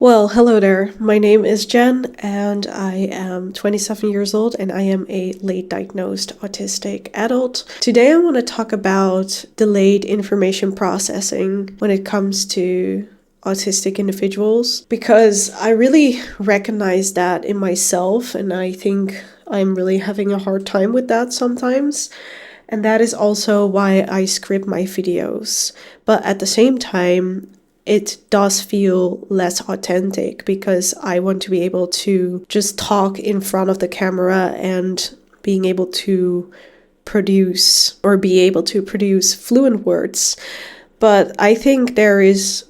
Well, hello there. My name is Jen, and I am 27 years old, and I am a late diagnosed autistic adult. Today, I want to talk about delayed information processing when it comes to autistic individuals, because I really recognize that in myself, and I think I'm really having a hard time with that sometimes. And that is also why I script my videos. But at the same time, it does feel less authentic because I want to be able to just talk in front of the camera and being able to be able to produce fluent words. But I think there is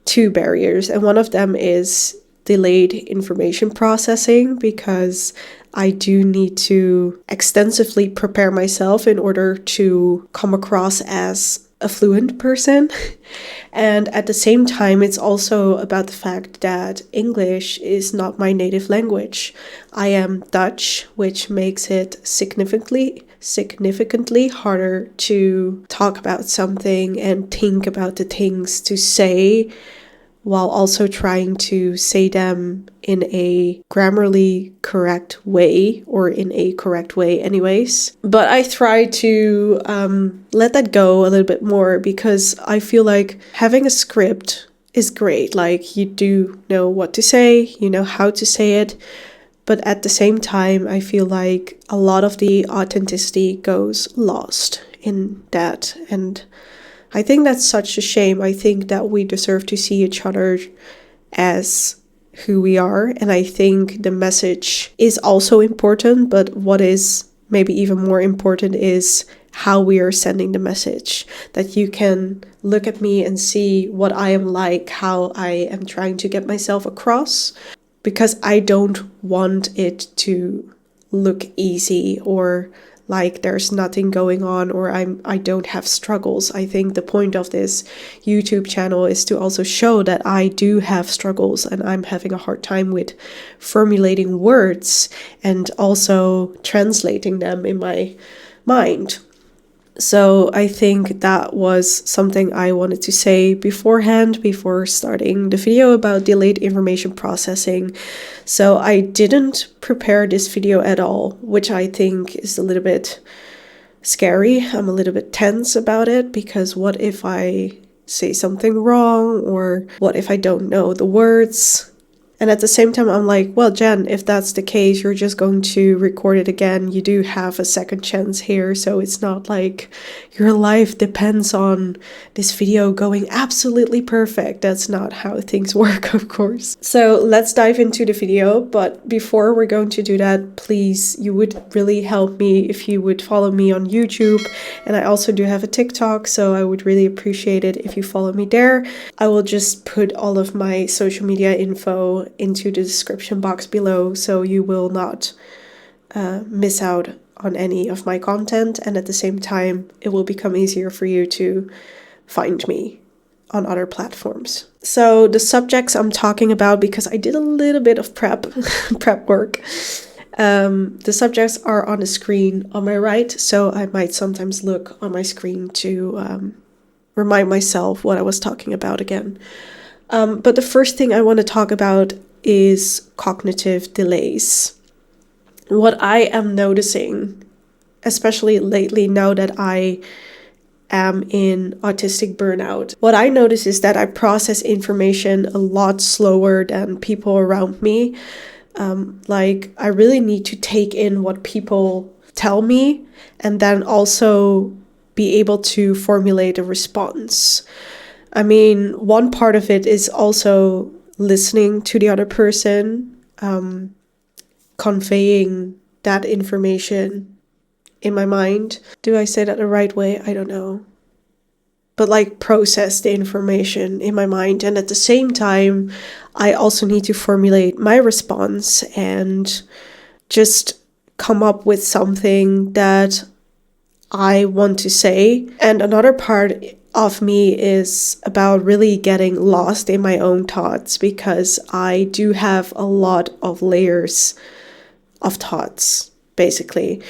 two barriers, and one of them is delayed information processing, because I do need to extensively prepare myself in order to come across as a fluent person. And at the same time, it's also about the fact that English is not my native language. I am Dutch, which makes it significantly harder to talk about something and think about the things to say, while also trying to say them in a grammarly correct way, or in a correct way anyways. But I try to let that go a little bit more, because I feel like having a script is great. Like, you do know what to say, you know how to say it, but at the same time, I feel like a lot of the authenticity goes lost in that. And I think that's such a shame. I think that we deserve to see each other as who we are. And I think the message is also important, but what is maybe even more important is how we are sending the message. That you can look at me and see what I am like, how I am trying to get myself across, because I don't want it to look easy or like there's nothing going on, or I don't have struggles. I think the point of this YouTube channel is to also show that I do have struggles, and I'm having a hard time with formulating words and also translating them in my mind. So I think that was something I wanted to say beforehand, before starting the video about delayed information processing. So I didn't prepare this video at all, which I think is a little bit scary. I'm a little bit tense about it, because what if I say something wrong, or what if I don't know the words? And at the same time, I'm like, well, Jen, if that's the case, you're just going to record it again. You do have a second chance here. So it's not like your life depends on this video going absolutely perfect. That's not how things work, of course. So let's dive into the video. But before we're going to do that, please, you would really help me if you would follow me on YouTube. And I also do have a TikTok, so I would really appreciate it if you follow me there. I will just put all of my social media info into the description box below, so you will not miss out on any of my content, and at the same time it will become easier for you to find me on other platforms. So the subjects I'm talking about, because I did a little bit of prep work, the subjects are on the screen on my right, so I might sometimes look on my screen to remind myself what I was talking about again. But the first thing I want to talk about is cognitive delays. What I am noticing, especially lately now that I am in autistic burnout, what I notice is that I process information a lot slower than people around me. Like, I really need to take in what people tell me, and then also be able to formulate a response. I mean, one part of it is also listening to the other person, conveying that information in my mind. Do I say that the right way? I don't know. But like, process the information in my mind. And at the same time, I also need to formulate my response and just come up with something that I want to say. And another part of me is about really getting lost in my own thoughts, because I do have a lot of layers of thoughts, basically.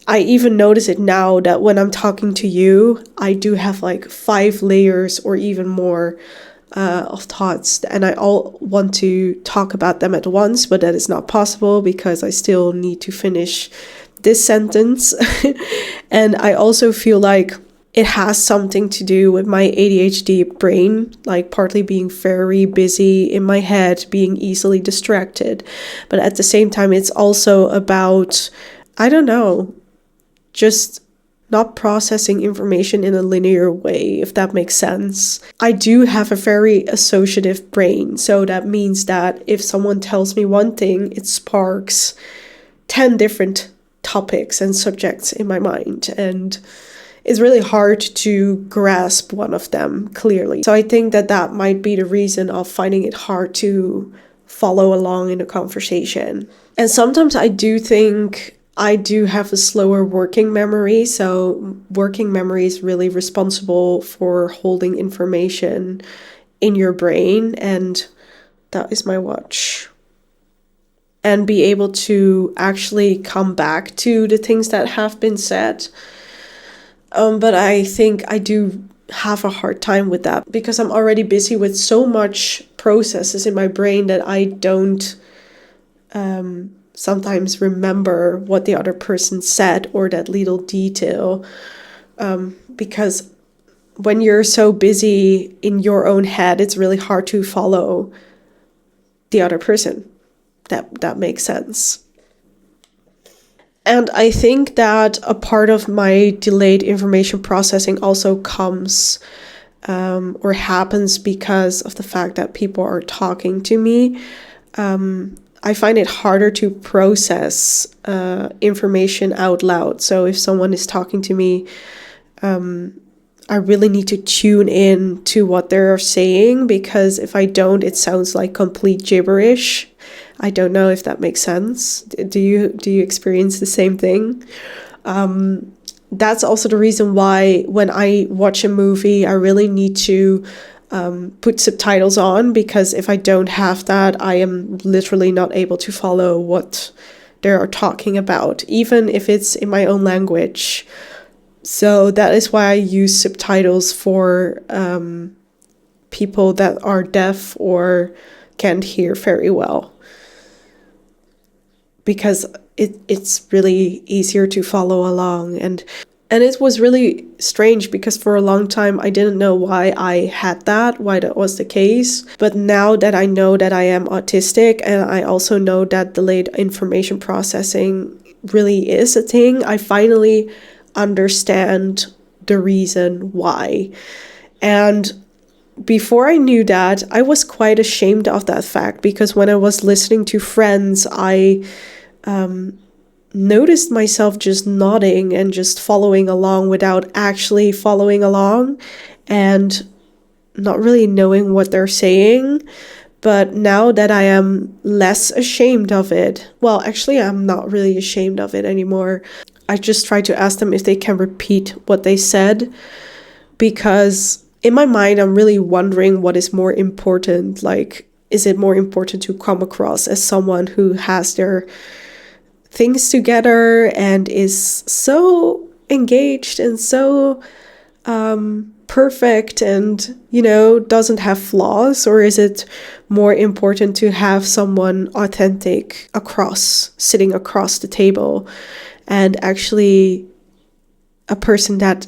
I even notice it now that when I'm talking to you, I do have like 5 layers or even more of thoughts, and I all want to talk about them at once, but that is not possible because I still need to finish this sentence. And I also feel like it has something to do with my ADHD brain, like partly being very busy in my head, being easily distracted. But at the same time, it's also about, I don't know, just not processing information in a linear way, if that makes sense. I do have a very associative brain, so that means that if someone tells me one thing, it sparks 10 different topics and subjects in my mind, and it's really hard to grasp one of them clearly. So I think that that might be the reason of finding it hard to follow along in a conversation. And sometimes I do think I do have a slower working memory. So working memory is really responsible for holding information in your brain. And that is my watch. And be able to actually come back to the things that have been said. But I think I do have a hard time with that because I'm already busy with so much processes in my brain that I don't sometimes remember what the other person said or that little detail, because when you're so busy in your own head, it's really hard to follow the other person. That makes sense. And I think that a part of my delayed information processing also comes or happens because of the fact that people are talking to me. I find it harder to process information out loud. So if someone is talking to me, I really need to tune in to what they're saying, because if I don't, it sounds like complete gibberish. I don't know if that makes sense. Do you experience the same thing? That's also the reason why when I watch a movie, I really need to put subtitles on, because if I don't have that, I am literally not able to follow what they are talking about, even if it's in my own language. So that is why I use subtitles for people that are deaf or can't hear very well, because it's really easier to follow along. And it was really strange because for a long time I didn't know why I had that, why that was the case. But now that I know that I am autistic, and I also know that delayed information processing really is a thing, I finally understand the reason why. And before I knew that, I was quite ashamed of that fact, because when I was listening to friends, I noticed myself just nodding and just following along without actually following along and not really knowing what they're saying. But now that I am less ashamed of it, well, actually, I'm not really ashamed of it anymore. I just try to ask them if they can repeat what they said, because in my mind, I'm really wondering what is more important. Like, is it more important to come across as someone who has their things together and is so engaged and so perfect and, doesn't have flaws? Or is it more important to have someone authentic sitting across the table, and actually a person that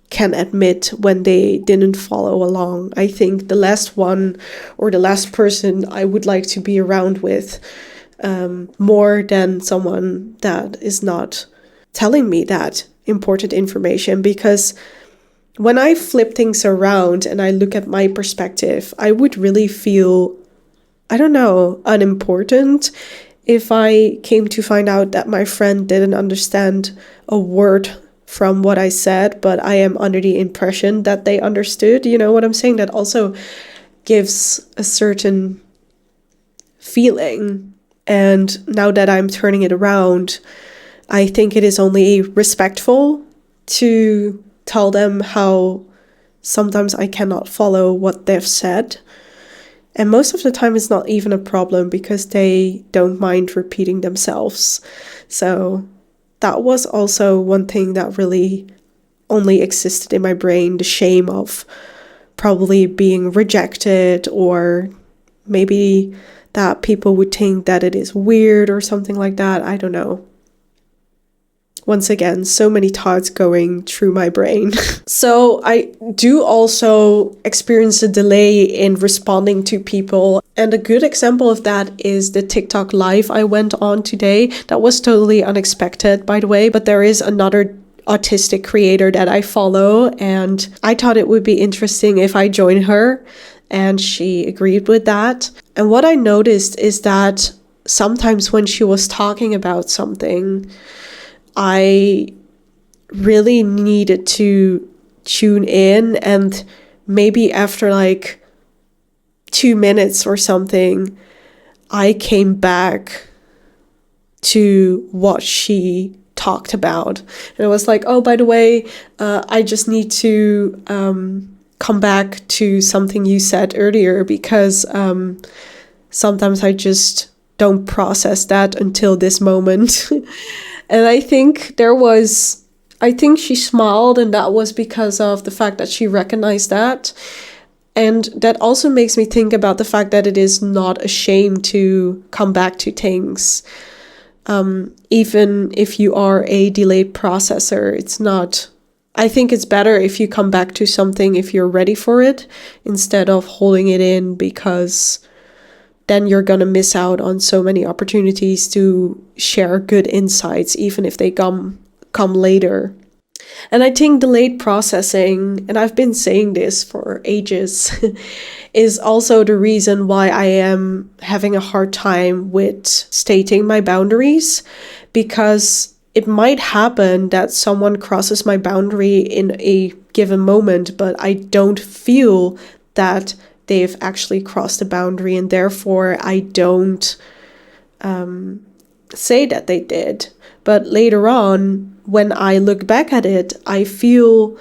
can admit when they didn't follow along? I think the last one, or the last person I would like to be around with, more than someone that is not telling me that important information. Because when I flip things around and I look at my perspective, I would really feel, I don't know, unimportant if I came to find out that my friend didn't understand a word from what I said, but I am under the impression that they understood. You know what I'm saying? That also gives a certain feeling. And now that I'm turning it around, I think it is only respectful to tell them how sometimes I cannot follow what they've said. And most of the time it's not even a problem, because they don't mind repeating themselves. So that was also one thing that really only existed in my brain, the shame of probably being rejected, or maybe that people would think that it is weird or something like that. I don't know. Once again, so many thoughts going through my brain. So I do also experience a delay in responding to people. And a good example of that is the TikTok live I went on today. That was totally unexpected, by the way, but there is another autistic creator that I follow, and I thought it would be interesting if I join her, and she agreed with that. And what I noticed is that sometimes when she was talking about something, I really needed to tune in, and maybe after like 2 minutes or something, I came back to what she talked about. And I was like, oh, by the way, I just need to come back to something you said earlier, because sometimes I just don't process that until this moment. And I think she smiled, and that was because of the fact that she recognized that. And that also makes me think about the fact that it is not a shame to come back to things. Even if you are a delayed processor, it's not. I think it's better if you come back to something if you're ready for it, instead of holding it in, because then you're going to miss out on so many opportunities to share good insights, even if they come later. And I think delayed processing, and I've been saying this for ages, is also the reason why I am having a hard time with stating my boundaries, because it might happen that someone crosses my boundary in a given moment, but I don't feel that they've actually crossed the boundary, and therefore I don't say that they did. But later on, when I look back at it, I feel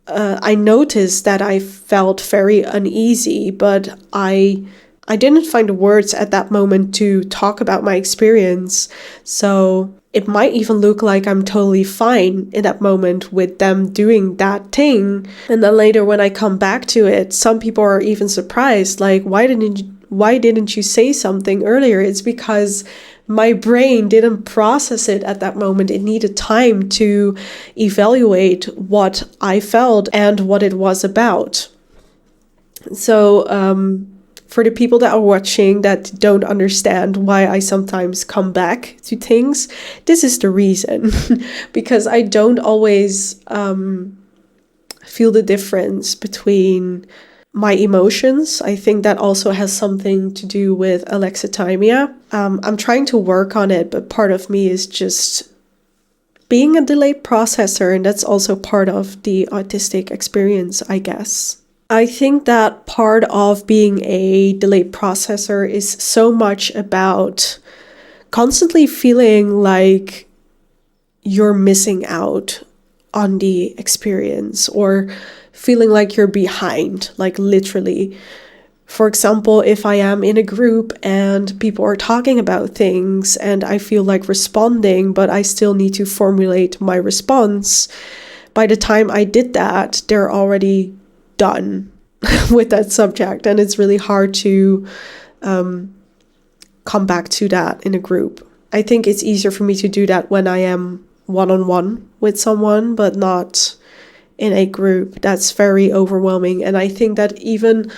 I noticed that I felt very uneasy, but I didn't find the words at that moment to talk about my experience. So it might even look like I'm totally fine in that moment with them doing that thing. And then later when I come back to it, some people are even surprised, like, why didn't you say something earlier? It's because my brain didn't process it at that moment. It needed time to evaluate what I felt and what it was about. So for the people that are watching that don't understand why I sometimes come back to things, this is the reason. Because I don't always feel the difference between my emotions. I think that also has something to do with alexithymia. I'm trying to work on it, but part of me is just being a delayed processor, and that's also part of the autistic experience, I guess. I think that part of being a delayed processor is so much about constantly feeling like you're missing out on the experience, or feeling like you're behind, like literally. For example, if I am in a group and people are talking about things and I feel like responding, but I still need to formulate my response, by the time I did that, they're already done with that subject. And it's really hard to come back to that in a group. I think it's easier for me to do that when I am one-on-one with someone, but not in a group. That's very overwhelming. And I think that even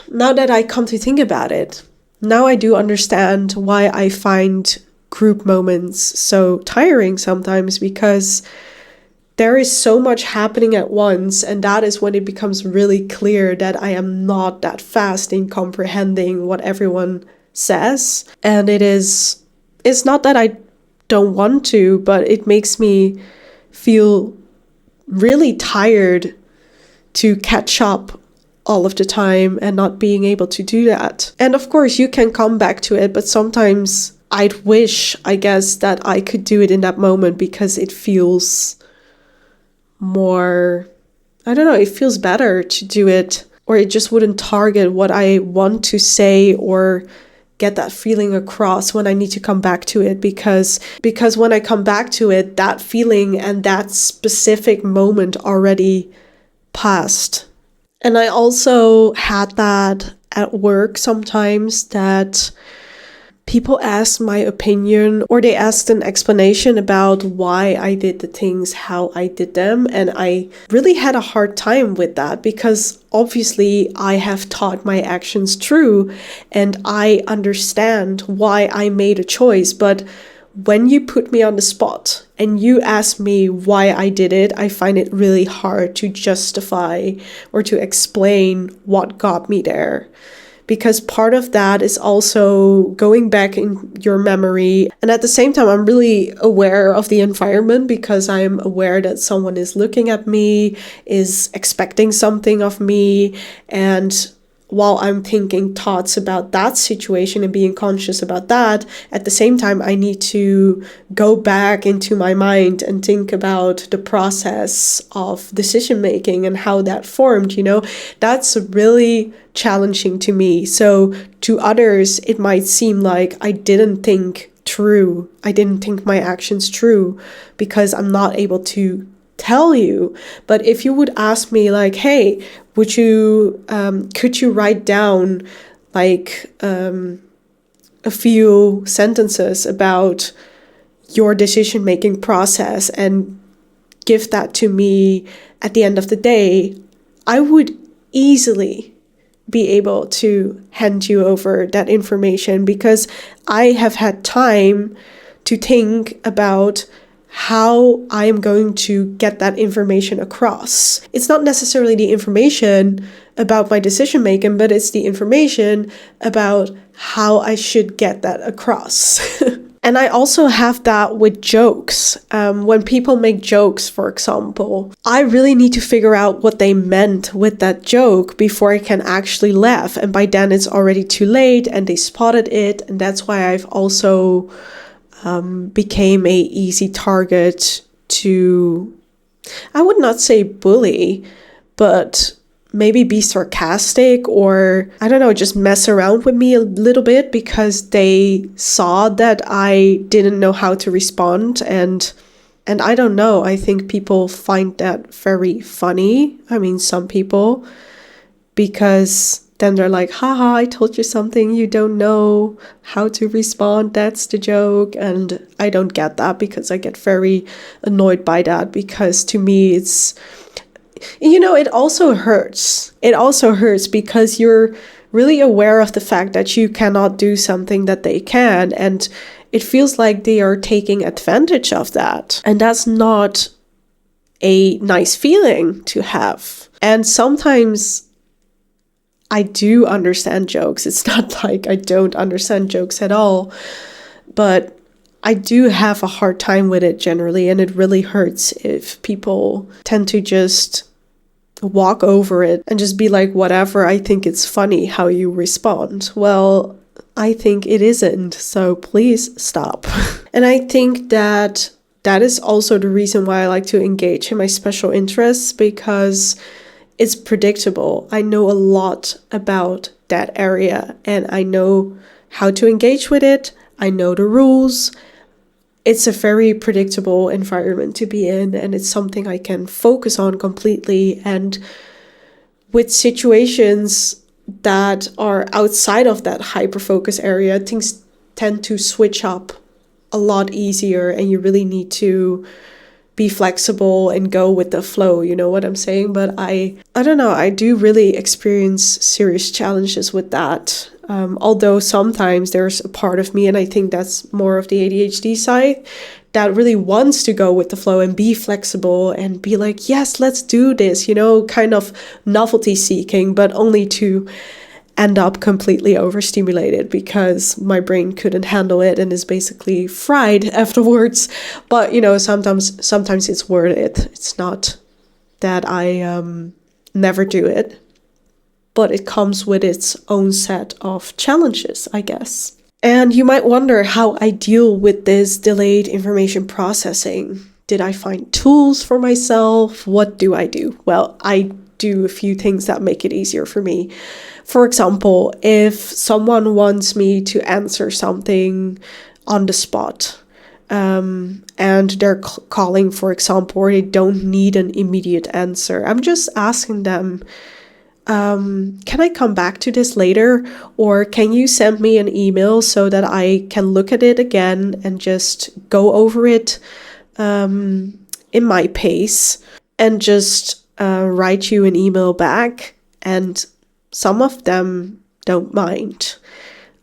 now that I come to think about it, now I do understand why I find group moments so tiring sometimes, because there is so much happening at once, and that is when it becomes really clear that I am not that fast in comprehending what everyone says. And it's not that I don't want to, but it makes me feel really tired to catch up all of the time and not being able to do that. And of course, you can come back to it, but sometimes I'd wish, I guess, that I could do it in that moment, because it feels more, I don't know, it feels better to do it, or it just wouldn't target what I want to say or get that feeling across when I need to come back to it, because when I come back to it, that feeling and that specific moment already past. And I also had that at work sometimes, that people ask my opinion or they asked an explanation about why I did the things how I did them. And I really had a hard time with that because obviously I have taught my actions true and I understand why I made a choice. But when you put me on the spot and you ask me why I did it, I find it really hard to justify or to explain what got me there. Because part of that is also going back in your memory. And at the same time, I'm really aware of the environment because I'm aware that someone is looking at me, is expecting something of me. And while I'm thinking thoughts about that situation and being conscious about that, at the same time, I need to go back into my mind and think about the process of decision making and how that formed, That's really challenging to me. So to others, it might seem like I didn't think true. I didn't think my actions true because I'm not able to tell you. But if you would ask me like, hey, could you write down like a few sentences about your decision-making process and give that to me at the end of the day, I would easily be able to hand you over that information because I have had time to think about how I am going to get that information across. It's not necessarily the information about my decision making, but it's the information about how I should get that across. And I also have that with jokes. When people make jokes, for example, I really need to figure out what they meant with that joke before I can actually laugh. And by then it's already too late and they spotted it. And that's why I've also became a easy target to, I would not say bully, but maybe be sarcastic or, I don't know, just mess around with me a little bit because they saw that I didn't know how to respond. And I don't know, I think people find that very funny. I mean, some people, because then they're like, haha, I told you something, you don't know how to respond, that's the joke. And I don't get that because I get very annoyed by that because to me it's, it also hurts. It also hurts because you're really aware of the fact that you cannot do something that they can. And it feels like they are taking advantage of that. And that's not a nice feeling to have. And sometimes I do understand jokes. It's not like I don't understand jokes at all, but I do have a hard time with it generally, and it really hurts if people tend to just walk over it and just be like, whatever, I think it's funny how you respond. Well, I think it isn't, so please stop. And I think that is also the reason why I like to engage in my special interests, because it's predictable. I know a lot about that area and I know how to engage with it. I know the rules. It's a very predictable environment to be in, and it's something I can focus on completely. And with situations that are outside of that hyper-focus area, things tend to switch up a lot easier, and you really need to be flexible and go with the flow, you know what I'm saying? But I don't know, I do really experience serious challenges with that. Although sometimes there's a part of me, and I think that's more of the ADHD side, that really wants to go with the flow and be flexible and be like, yes, let's do this, kind of novelty seeking, but only to end up completely overstimulated because my brain couldn't handle it and is basically fried afterwards. But sometimes it's worth it. It's not that I never do it, but it comes with its own set of challenges, I guess. And you might wonder how I deal with this delayed information processing. Did I find tools for myself? What do I do? Well, I do a few things that make it easier for me. For example, if someone wants me to answer something on the spot, and they're calling, for example, or they don't need an immediate answer. I'm just asking them, can I come back to this later? Or can you send me an email so that I can look at it again and just go over it in my pace and just write you an email back? And some of them don't mind.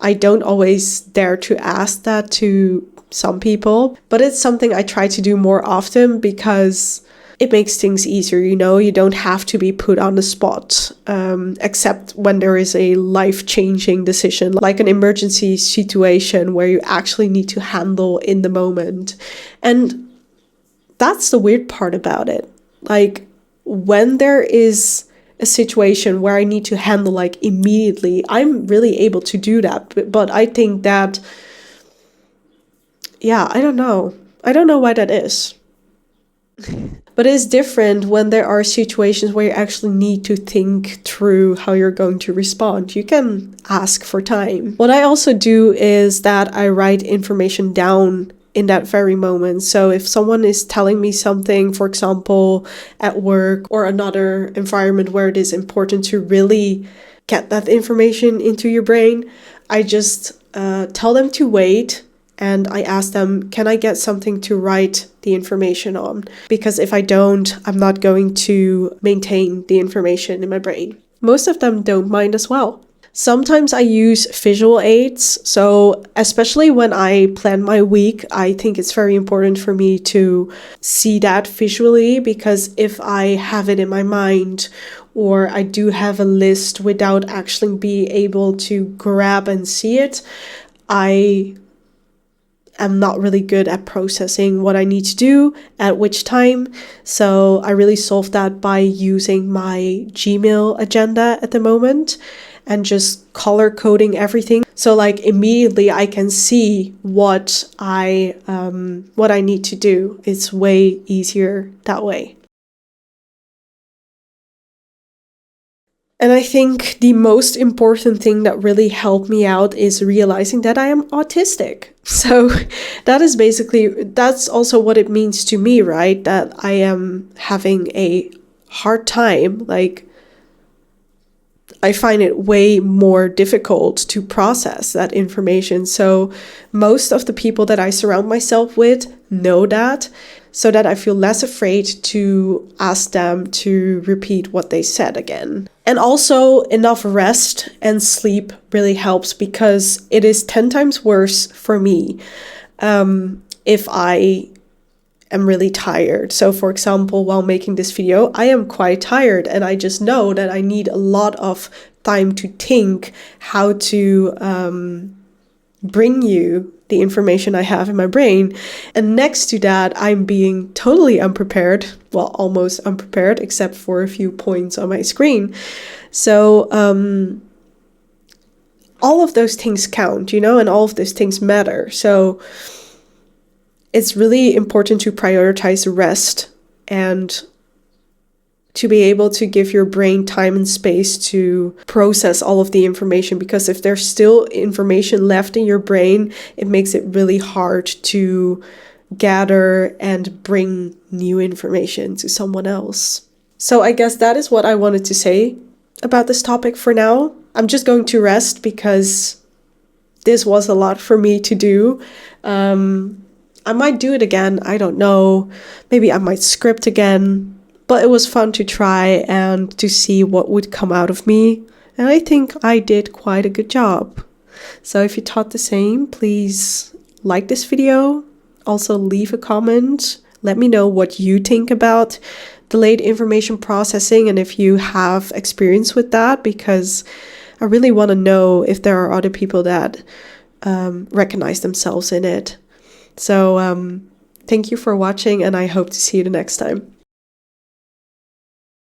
I don't always dare to ask that to some people, but it's something I try to do more often because it makes things easier, you know? You don't have to be put on the spot, except when there is a life-changing decision, like an emergency situation where you actually need to handle in the moment. And that's the weird part about it. Like, when there is a situation where I need to handle like immediately, I'm really able to do that. But I think that, yeah, I don't know. I don't know why that is. But it's different when there are situations where you actually need to think through how you're going to respond. You can ask for time. What I also do is that I write information down in that very moment. So if someone is telling me something, for example, at work or another environment where it is important to really get that information into your brain, I just tell them to wait. And I ask them, can I get something to write the information on? Because if I don't, I'm not going to maintain the information in my brain. Most of them don't mind as well. Sometimes I use visual aids. So especially when I plan my week, I think it's very important for me to see that visually, because if I have it in my mind or I do have a list without actually being able to grab and see it, I'm not really good at processing what I need to do at which time. So I really solved that by using my Gmail agenda at the moment and just color coding everything. So like immediately I can see what I need to do. It's way easier that way. And I think the most important thing that really helped me out is realizing that I am autistic. So that's also what it means to me, right? That I am having a hard time. Like, I find it way more difficult to process that information. So most of the people that I surround myself with know that, so that I feel less afraid to ask them to repeat what they said again. And also, enough rest and sleep really helps, because it is 10 times worse for me if I am really tired. So for example, while making this video, I am quite tired, and I just know that I need a lot of time to think how to bring you the information I have in my brain. And next to that, I'm being totally unprepared, well, almost unprepared, except for a few points on my screen. So all of those things count, you know, and all of those things matter. So it's really important to prioritize rest and to be able to give your brain time and space to process all of the information, because if there's still information left in your brain, it makes it really hard to gather and bring new information to someone else. So I guess that is what I wanted to say about this topic for now. I'm just going to rest because this was a lot for me to do. I might do it again, I don't know. Maybe I might script again. But it was fun to try and to see what would come out of me. And I think I did quite a good job. So if you thought the same, please like this video. Also leave a comment. Let me know what you think about delayed information processing and if you have experience with that, because I really want to know if there are other people that recognize themselves in it. So thank you for watching, and I hope to see you the next time.